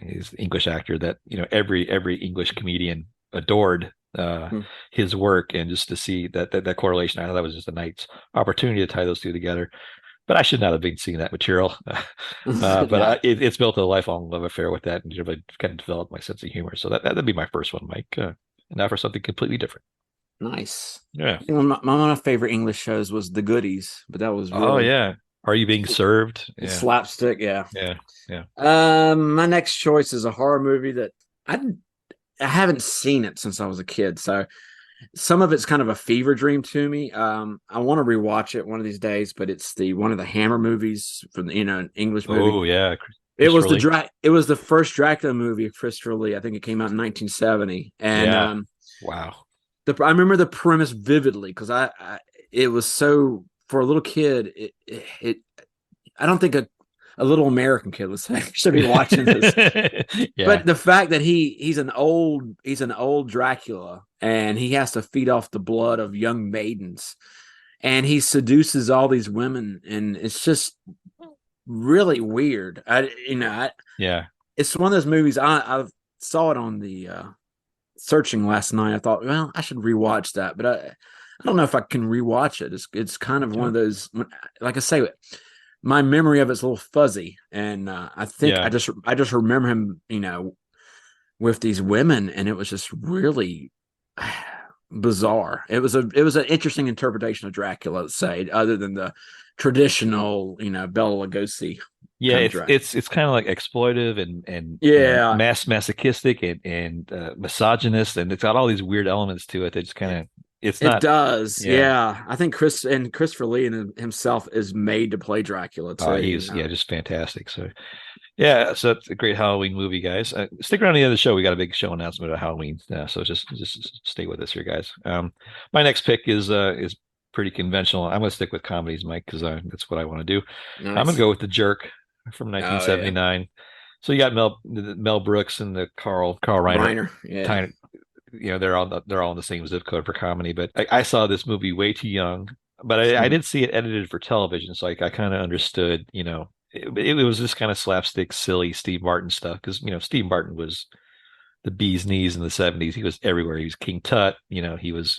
his English actor that every English comedian adored his work, and just to see that correlation, I thought that was just a nice opportunity to tie those two together. But I should not have been seeing that material. But it's built a lifelong love affair with that, and I've kind of developed my sense of humor. So that'd be my first one, Mike. And now for something completely different. Nice. Yeah. One of my favorite English shows was The Goodies, but that was really... Are You Being Served? Slapstick, yeah. My next choice is a horror movie that I haven't seen it since I was a kid, so some of it's kind of a fever dream to me. I want to rewatch it one of these days, but it's one of the Hammer movies from an English movie. Oh yeah, it was the first Dracula movie of Christopher Lee. I think it came out in 1970, and wow. I remember the premise vividly because it was so, for a little kid, I don't think a little American kid would say should be watching this. But the fact that he's an old Dracula, and he has to feed off the blood of young maidens, and he seduces all these women, and it's just really weird. It's one of those movies. I saw it on the searching last night. I thought, well, I should rewatch that, but I don't know if I can rewatch it. It's kind of one of those, like I say, my memory of it's a little fuzzy, and I think I just remember him, with these women, and it was just really bizarre. It was an interesting interpretation of Dracula, let's say, other than the traditional, Bela Lugosi. Yeah, it's kind of like exploitive and masochistic and misogynist, and it's got all these weird elements to it. That just kind of it does. Yeah. I think Christopher Lee himself is made to play Dracula too. He's just fantastic. So so it's a great Halloween movie, guys. Stick around the end of the show. We got a big show announcement about Halloween. So just stay with us here, guys. My next pick is pretty conventional. I'm going to stick with comedies, Mike, because that's what I want to do. Nice. I'm going to go with The Jerk from Oh, 1979. So you got Mel Brooks and the Carl Reiner. Yeah. They're all in the same zip code for comedy. But I saw this movie way too young, but I did see it edited for television, so I kind of understood. It was this kind of slapstick, silly Steve Martin stuff because Steve Martin was the bee's knees in the 70s. He was everywhere. He was King Tut. He was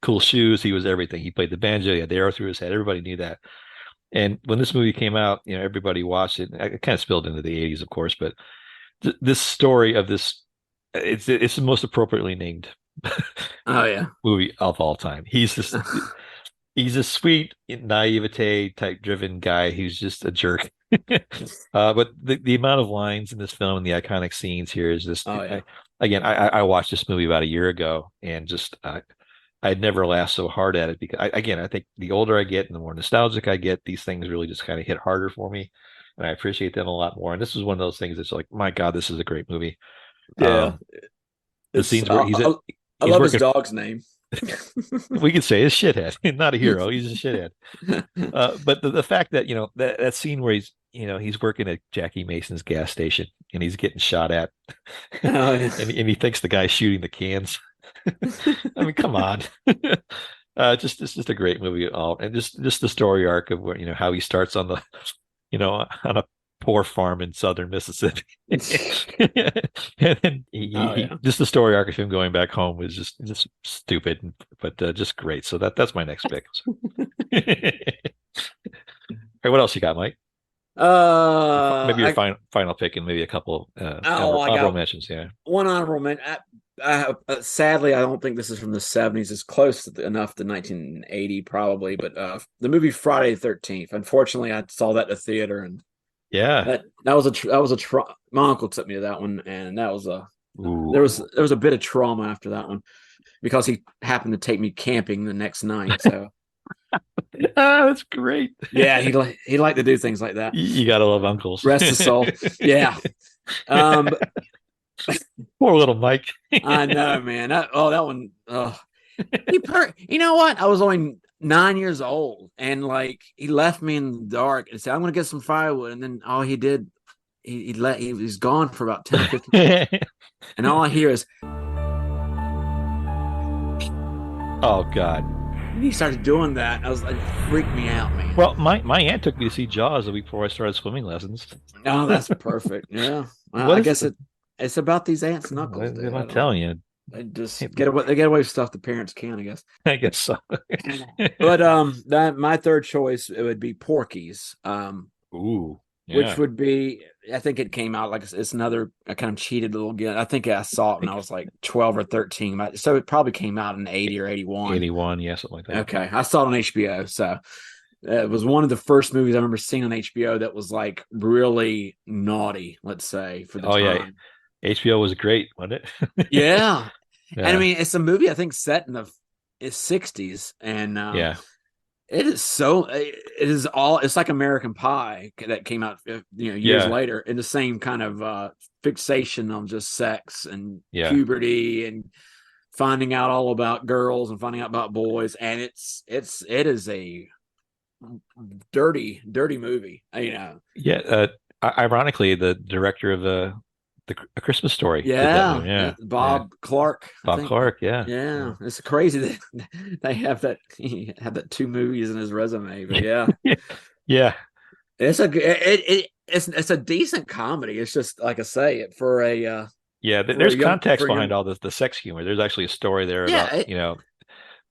Cool Shoes. He was everything. He played the banjo. He had the arrow through his head. Everybody knew that. And when this movie came out, everybody watched it. It kind of spilled into the 80s, of course, but this story of this, it's the most appropriately named movie of all time. He's a sweet naivete type driven guy who's just a jerk. But the amount of lines in this film and the iconic scenes here is just, I watched this movie about a year ago and just, I'd never laughed so hard at it because I think the older I get and the more nostalgic I get, these things really just kind of hit harder for me, and I appreciate them a lot more. And this is one of those things that's like, my God, this is a great movie. Yeah, the scenes where I love his dog's name. We could say he's a shithead, not a hero. He's a shithead. But the fact that that scene where he's working at Jackie Mason's gas station and he's getting shot at, and he thinks the guy's shooting the cans. I mean, come on. It's just a great movie at all, and just the story arc of where how he starts on the on a poor farm in southern Mississippi, and then just the story arc of him going back home was just stupid, but just great. So that's my next pick. All right, what else you got, Mike? Maybe your final pick and maybe a couple honorable mentions. Yeah, one honorable mention. Sadly, I don't think this is from the 70s. It's close enough to 1980, probably. But the movie Friday the 13th. Unfortunately, I saw that in the theater, and that was my uncle took me to that one, and that was there was a bit of trauma after that one because he happened to take me camping the next night. So. That's great. Yeah, he liked to do things like that. You gotta love uncles. Rest his soul. Yeah. Poor little Mike. I know, man. That one. You know what? I was only 9 years old, and he left me in the dark and said, "I'm going to get some firewood." And then all he did, he was gone for about 10 or 15 minutes. And all I hear is, "Oh God." And he started doing that. I was like, it freaked me out, man. Well, my aunt took me to see Jaws a week before I started swimming lessons. Oh, that's perfect. Yeah. Well, I guess it's about these ants and knuckles. I'm not telling you. They just get away with stuff the parents can, I guess. I guess so. But my third choice, it would be Porky's. Which would be, I think it came out it's another kind of cheated little game. I think I saw it when I was 12 or 13. So it probably came out in 80 or 81. 81, yeah, something like that. Okay. I saw it on HBO. So it was one of the first movies I remember seeing on HBO that was really naughty, let's say, for the time. Yeah. HBO was great, wasn't it? Yeah. And I mean, it's a movie I think set in the 60s. And it's like American Pie that came out years later, in the same kind of fixation on just sex and puberty and finding out all about girls and finding out about boys, and it is a dirty movie, ironically, the director of A Christmas Story. Bob Clark. Yeah. It's crazy that they have that. He had that 2 movies in his resume, but it's a decent comedy. It's just like I say, for a there's context behind all the sex humor. There's actually a story there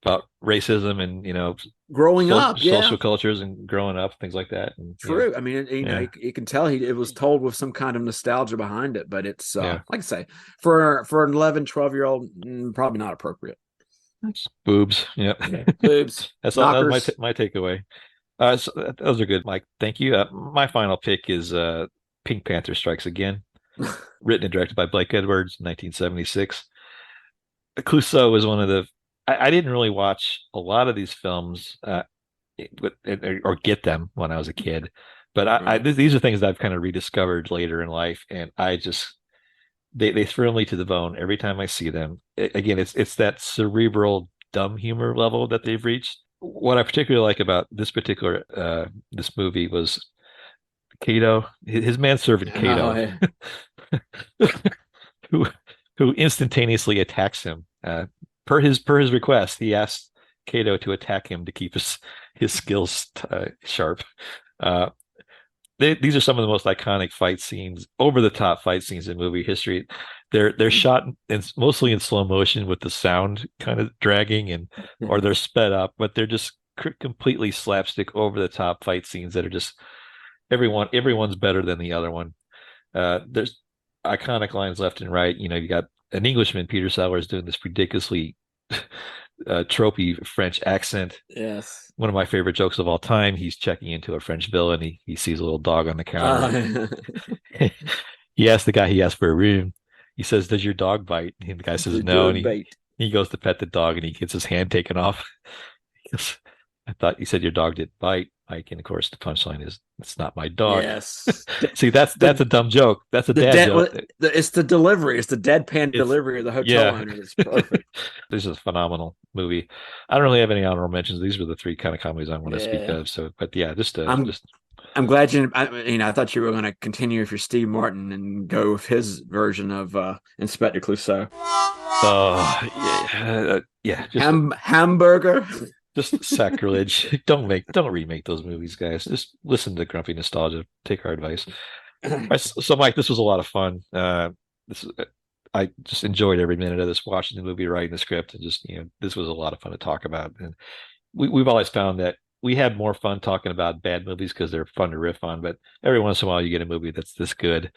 about racism and growing up, social cultures and growing up, things like that. And, True. I mean, you can tell it was told with some kind of nostalgia behind it, but it's like I say, for an 11, 12-year-old, probably not appropriate. That's boobs. Yeah. Boobs. That's my takeaway. So those are good, Mike. Thank you. My final pick is Pink Panther Strikes Again, written and directed by Blake Edwards, 1976. Clouseau was one of the. I didn't really watch a lot of these films or get them when I was a kid, but these are things that I've kind of rediscovered later in life, and they thrill me to the bone every time I see them. Again, it's that cerebral dumb humor level that they've reached what I particularly like about this movie was Cato, his manservant Cato, who instantaneously attacks him. Per his request, he asked Cato to attack him to keep his skills sharp. These are some of the most iconic fight scenes, over the top fight scenes in movie history. They're shot mostly in slow motion with the sound kind of dragging, or they're sped up, but they're just completely slapstick, over the top fight scenes that are just everyone's better than the other one. There's iconic lines left and right. You got an Englishman, Peter Sellers, doing this ridiculously tropey French accent. Yes. One of my favorite jokes of all time. He's checking into a French bill and he sees a little dog on the counter. He asks the guy, he asks for a room. He says, "Does your dog bite?" And the guy says, "No." And he goes to pet the dog and he gets his hand taken off. He goes, "I thought you said your dog didn't bite, Mike." And of course, the punchline is, "It's not my dog." Yes. See, that's a dumb joke. That's a dad joke. It's the delivery. It's the deadpan delivery of the hotel owner. It's perfect. This is a phenomenal movie. I don't really have any honorable mentions. These were the three kind of comedies I want to speak of. So, but yeah, I'm glad I thought you were going to continue with your Steve Martin and go with his version of Inspector Clouseau. Yeah. Hamburger. Just sacrilege. Don't remake those movies, guys. Just listen to Grumpy Nostalgia. Take our advice. So, Mike, this was a lot of fun. I just enjoyed every minute of this, watching the movie, writing the script, and just this was a lot of fun to talk about. And we've always found that we have more fun talking about bad movies because they're fun to riff on. But every once in a while, you get a movie that's this good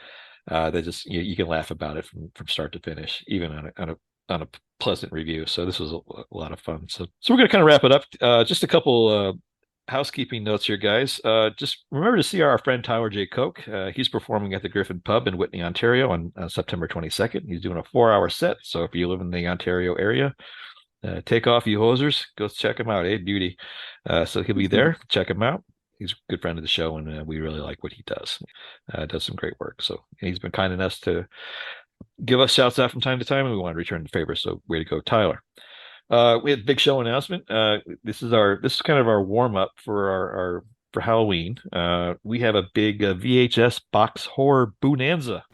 that just you can laugh about it from start to finish, even on a pleasant review. So this was a lot of fun. So we're going to kind of wrap it up. Just a couple housekeeping notes here, guys. Just remember to see our friend Tyler J. Koch. He's performing at the Griffin Pub in Whitney, Ontario on September 22nd. He's doing a 4-hour set. So if you live in the Ontario area, take off, you hosers. Go check him out. Beauty. So he'll be there. Check him out. He's a good friend of the show, and we really like what he does. Does some great work. So he's been kind enough to give us shouts out from time to time, and we want to return the favor. So way to go, Tyler. We had a big show announcement. This is kind of our warm up for for Halloween. We have a big VHS box horror bonanza.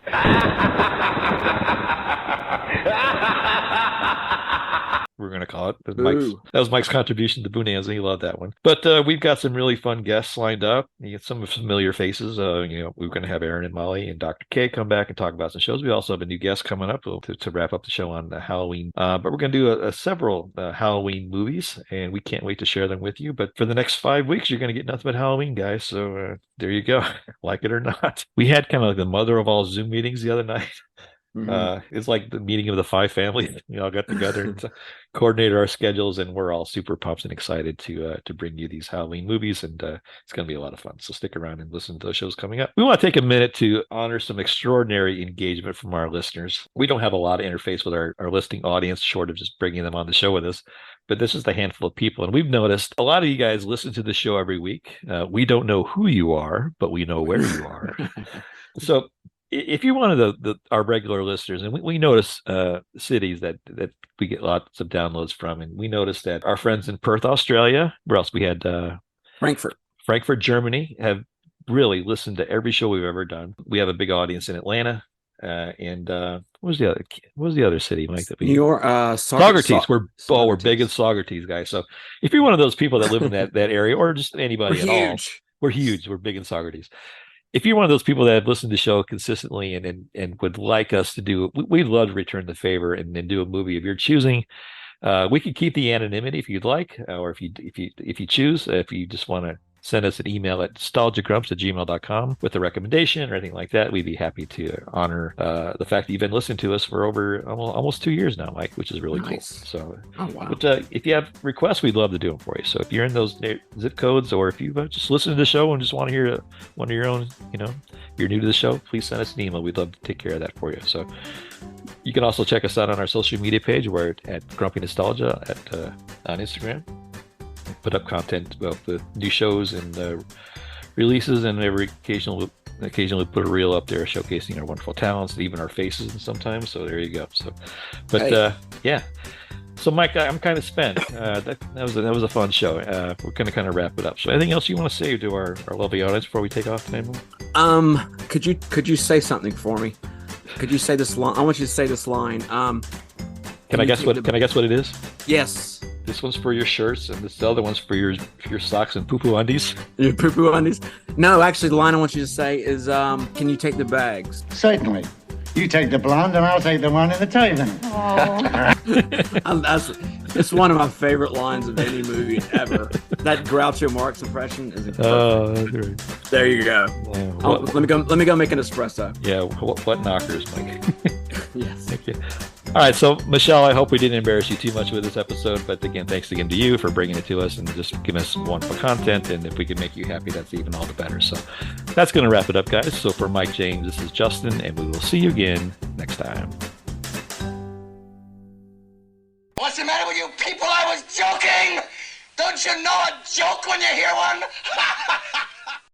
We're going to call it. That was Mike's contribution to Bonanza. He loved that one. But we've got some really fun guests lined up. You get some familiar faces. We're going to have Aaron and Molly and Dr. K come back and talk about some shows. We also have a new guest coming up to wrap up the show on Halloween. But we're going to do several Halloween movies, and we can't wait to share them with you. But for the next 5 weeks, you're going to get nothing but Halloween, guys. So there you go. Like it or not. We had kind of like the mother of all Zoom meetings the other night. It's like the meeting of the 5 families. We all got together to coordinate our schedules, and we're all super pumped and excited to bring you these Halloween movies, and it's going to be a lot of fun. So stick around and listen to those shows coming up. We want to take a minute to honor some extraordinary engagement from our listeners. We don't have a lot of interface with our listening audience, short of just bringing them on the show with us. But this is the handful of people, and we've noticed a lot of you guys listen to the show every week. We don't know who you are, but we know where you are. So if you're one of our regular listeners, and we notice cities that we get lots of downloads from, and we noticed that our friends in Perth, Australia, where else we had Frankfurt, Germany, have really listened to every show we've ever done. We have a big audience in Atlanta, and what was the other city, Mike? New York, Saugerties. We're big in Saugerties, guys. So if you're one of those people that live in that area, or just anybody all, we're huge. We're big in Saugerties. If you're one of those people that have listened to the show consistently and would like us to do it, we'd love to return the favor and do a movie of your choosing. We could keep the anonymity if you'd like, or if you choose, if you just want to send us an email at nostalgiagrumps@gmail.com with a recommendation or anything like that. We'd be happy to honor the fact that you've been listening to us for over almost 2 years now, Mike, which is really cool. So, but if you have requests, we'd love to do them for you. So if you're in those zip codes, or if you just listen to the show and just want to hear one of your own, you're new to the show, please send us an email. We'd love to take care of that for you. So you can also check us out on our social media page. We're at Grumpy Nostalgia on Instagram. Put up content about the new shows and releases, and occasionally put a reel up there showcasing our wonderful talents, even our faces sometimes. So there you go. So, but yeah. So, Mike, I'm kind of spent. That was a fun show. We're going to kind of wrap it up. So, anything else you want to say to our lovely audience before we take off tonight? Could you say something for me? Could you say this line? I want you to say this line. Can I guess what it is? Yes. This one's for your shirts, and this other one's for your socks and poo-poo undies. Your poo-poo undies? No, actually, the line I want you to say is, "Can you take the bags?" Certainly. You take the blonde, and I'll take the one in the tithing. It's one of my favorite lines of any movie ever. That Groucho Marx impression is perfect. Oh, that's great. There you go. Let me go make an espresso. Yeah, what knockers, Mike? Yes. Thank you. All right, so Michelle, I hope we didn't embarrass you too much with this episode, but again, thanks again to you for bringing it to us and just giving us some wonderful content. And if we can make you happy, that's even all the better. So that's going to wrap it up, guys. So for Mike James, this is Justin, and we will see you again next time. What's the matter with you people? I was joking! Don't you know a joke when you hear one?